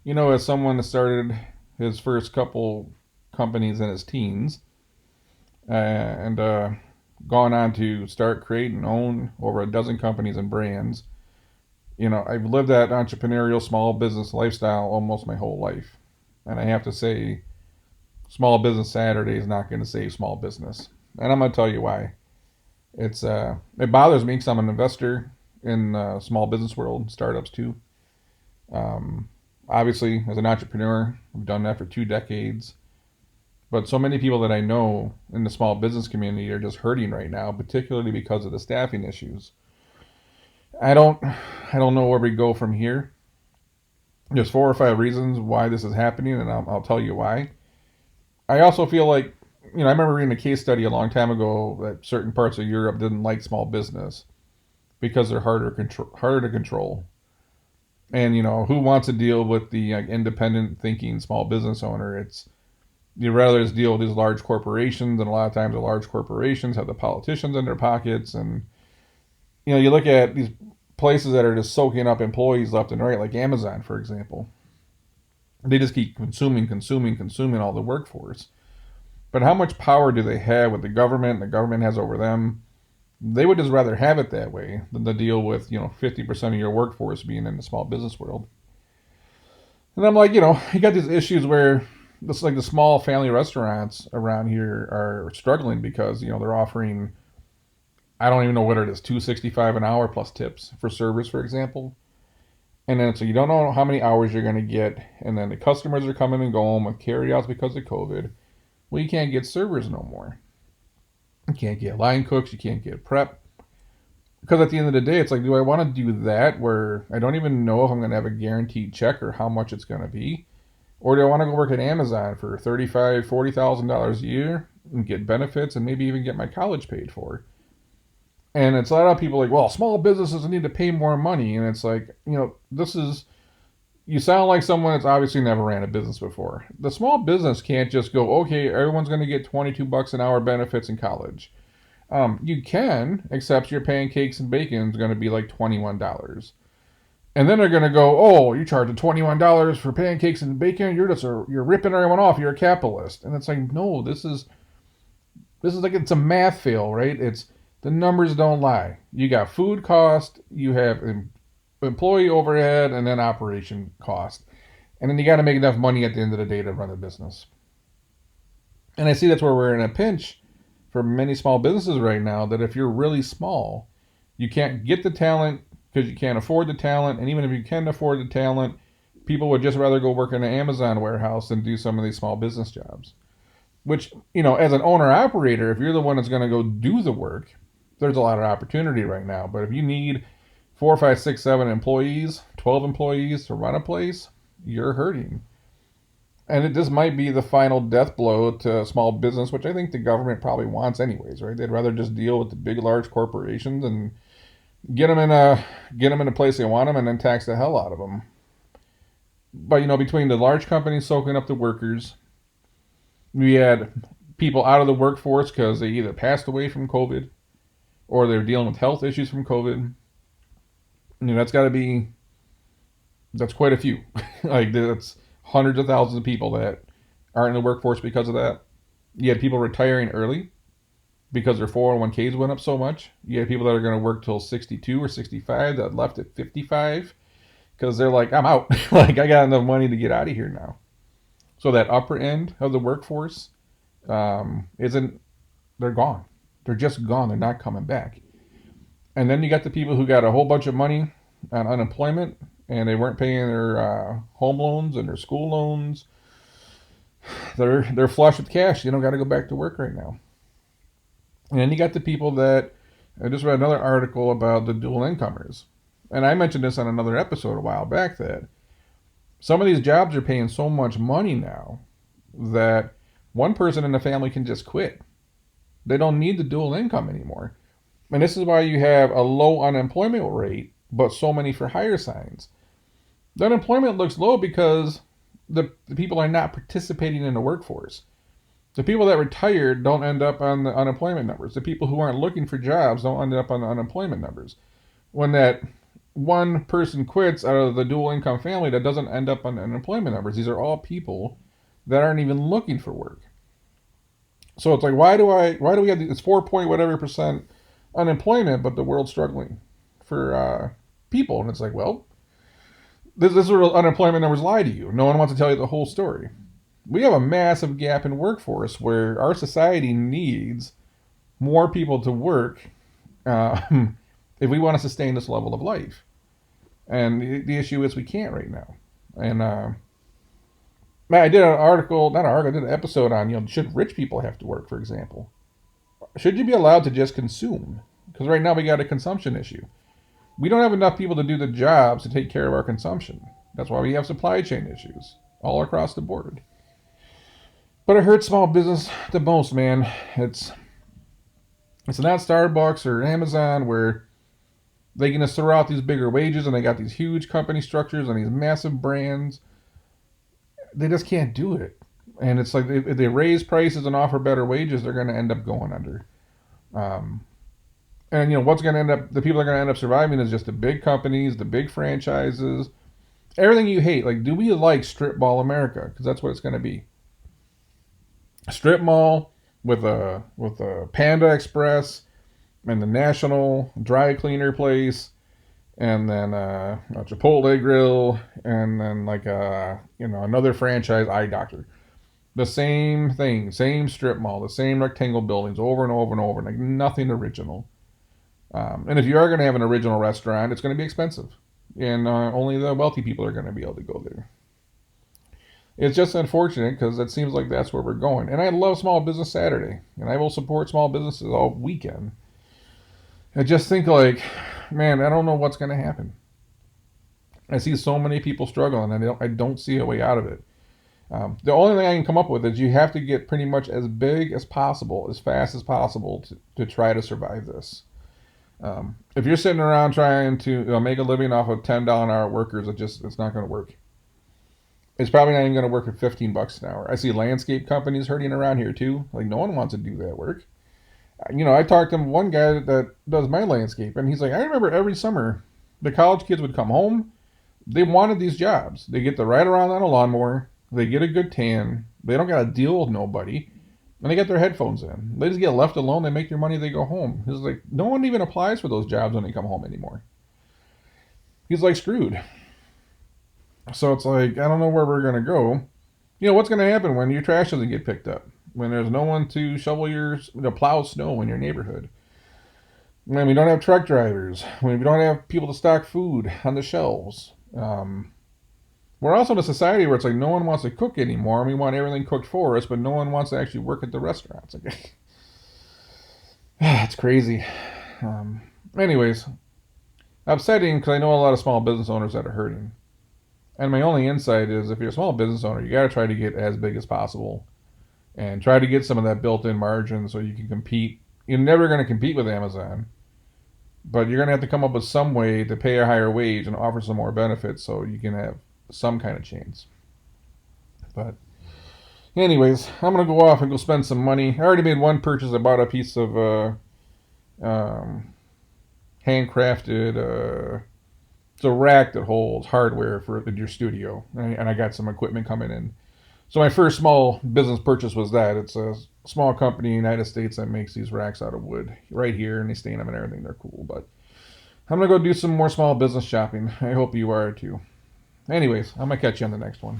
As someone that started his first couple companies in his teens and gone on to start, create, and own over a dozen companies and brands, I've lived that entrepreneurial small business lifestyle almost my whole life. And I have to say, Small Business Saturday is not going to save small business. And I'm going to tell you why. It bothers me because I'm an investor in small business world, startups too. Um, Obviously, as an entrepreneur, I've done that for 2 decades. But so many people that I know in the small business community are just hurting right now, particularly because of the staffing issues. I don't, I don't know where we go from here. There's 4 or 5 reasons why this is happening, and I'll tell you why. I also feel like, I remember reading a case study a long time ago that certain parts of Europe didn't like small business because they're harder to control. And who wants to deal with the independent thinking small business owner? It's you'd rather just deal with these large corporations, and a lot of times the large corporations have the politicians in their pockets, and you look at these places that are just soaking up employees left and right, like Amazon, for example. They just keep consuming all the workforce. But how much power do they have with the government? The government has over them. They would just rather have it that way than to deal with 50% of your workforce being in the small business world. And I'm like, you got these issues where it's like the small family restaurants around here are struggling because they're offering, I don't even know what it is, 265 an hour plus tips for servers, for example. And then so you don't know how many hours you're going to get, and then the customers are coming and going with carryouts because of COVID. Well, you can't get servers no more. You can't get line cooks. You can't get prep. Because at the end of the day, it's like, do I want to do that where I don't even know if I'm going to have a guaranteed check or how much it's going to be? Or do I want to go work at Amazon for $35,000, $40,000 a year and get benefits and maybe even get my college paid for? And it's a lot of people like, well, small businesses need to pay more money. And it's like, you sound like someone that's obviously never ran a business before. The small business can't just go, okay, everyone's going to get 22 bucks an hour benefits in college. You can, except your pancakes and bacon is going to be like $21. And then they're going to go, oh, you charge $21 for pancakes and bacon. You're ripping everyone off. You're a capitalist. And it's like, no, this is like it's a math fail, right? It's the numbers don't lie. You got food cost, you have employee overhead, and then operation cost, and then you got to make enough money at the end of the day to run a business. And I see that's where we're in a pinch for many small businesses right now. That if you're really small, you can't get the talent because you can't afford the talent, and even if you can afford the talent, people would just rather go work in an Amazon warehouse than do some of these small business jobs. Which, as an owner operator, if you're the one that's going to go do the work, there's a lot of opportunity right now. But if you need four, five, six, 7 employees, 12 employees to run a place, you're hurting. And this might be the final death blow to small business, which I think the government probably wants anyways, right? They'd rather just deal with the big, large corporations and get them in a place they want them, and then tax the hell out of them. But between the large companies soaking up the workers, we had people out of the workforce because they either passed away from COVID or they're dealing with health issues from COVID. That's got to be that's quite a few. Like that's hundreds of thousands of people that aren't in the workforce because of that. You had people retiring early because their 401ks went up so much. You had people that are going to work till 62 or 65 that left at 55 because they're like, I'm out. Like I got enough money to get out of here now. So that upper end of the workforce isn't. They're gone. They're just gone. They're not coming back. And then you got the people who got a whole bunch of money on unemployment and they weren't paying their home loans and their school loans. They're flush with cash. You don't got to go back to work right now. And then you got the people that I just read another article about the dual incomers, and I mentioned this on another episode a while back that some of these jobs are paying so much money now that one person in the family can just quit. They don't need the dual income anymore. And this is why you have a low unemployment rate, but so many for hire signs. The unemployment looks low because the people are not participating in the workforce. The people that retired don't end up on the unemployment numbers. The people who aren't looking for jobs don't end up on the unemployment numbers. When that one person quits out of the dual income family, that doesn't end up on unemployment numbers. These are all people that aren't even looking for work. So it's like, why do we have, it's 4 point whatever percent unemployment, but the world's struggling for people? And it's like, well, this is where unemployment numbers lie to you. No one wants to tell you the whole story. We have a massive gap in workforce where our society needs more people to work uh, if we want to sustain this level of life. And the issue is we can't right now. And I did an article, not an article, I did an episode on, should rich people have to work, for example? Should you be allowed to just consume? Because right now we got a consumption issue. We don't have enough people to do the jobs to take care of our consumption. That's why we have supply chain issues all across the board. But it hurts small business the most, man. It's not Starbucks or Amazon where they can just throw out these bigger wages and they got these huge company structures and these massive brands. They just can't do it. And it's like if they raise prices and offer better wages, they're going to end up going under. Um, and what's going to end up? The people that are going to end up surviving is just the big companies, the big franchises, everything you hate. Like, do we like strip mall America? Because that's what it's going to be. A strip mall with a Panda Express and the National Dry Cleaner place, and then a Chipotle Grill, and then like another franchise, Eye Doctor. The same thing, same strip mall, the same rectangle buildings over and over and over, like nothing original. And if you are going to have an original restaurant, it's going to be expensive, and only the wealthy people are going to be able to go there. It's just unfortunate because it seems like that's where we're going. And I love Small Business Saturday, and I will support small businesses all weekend. I just think like, man, I don't know what's going to happen. I see so many people struggling, and I don't see a way out of it. The only thing I can come up with is you have to get pretty much as big as possible, as fast as possible to try to survive this. If you're sitting around trying to make a living off of $10 an hour workers, it's not going to work. It's probably not even going to work at $15 an hour. I see landscape companies hurting around here too. Like no one wants to do that work. I talked to one guy that does my landscape, and he's like, I remember every summer the college kids would come home. They wanted these jobs. They get to ride around on a lawnmower. They get a good tan. They don't got to deal with nobody. And they get their headphones in. They just get left alone. They make their money. They go home. He's like, no one even applies for those jobs when they come home anymore. He's like screwed. So it's like, I don't know where we're going to go. What's going to happen when your trash doesn't get picked up? When there's no one to plow snow in your neighborhood? When we don't have truck drivers? When we don't have people to stock food on the shelves? We're also in a society where it's like no one wants to cook anymore, and we want everything cooked for us, but no one wants to actually work at the restaurants. It's crazy. Anyways, upsetting because I know a lot of small business owners that are hurting. And my only insight is if you're a small business owner, you got to try to get as big as possible and try to get some of that built-in margin so you can compete. You're never going to compete with Amazon, but you're going to have to come up with some way to pay a higher wage and offer some more benefits so you can have some kind of chance. But anyways, I'm going to go off and go spend some money. I already made one purchase. I bought a piece of handcrafted... it's a rack that holds hardware for your studio, and I got some equipment coming in. So my first small business purchase was that. It's a small company in the United States that makes these racks out of wood right here, and they stain them and everything. They're cool, but I'm going to go do some more small business shopping. I hope you are too. Anyways, I'm going to catch you on the next one.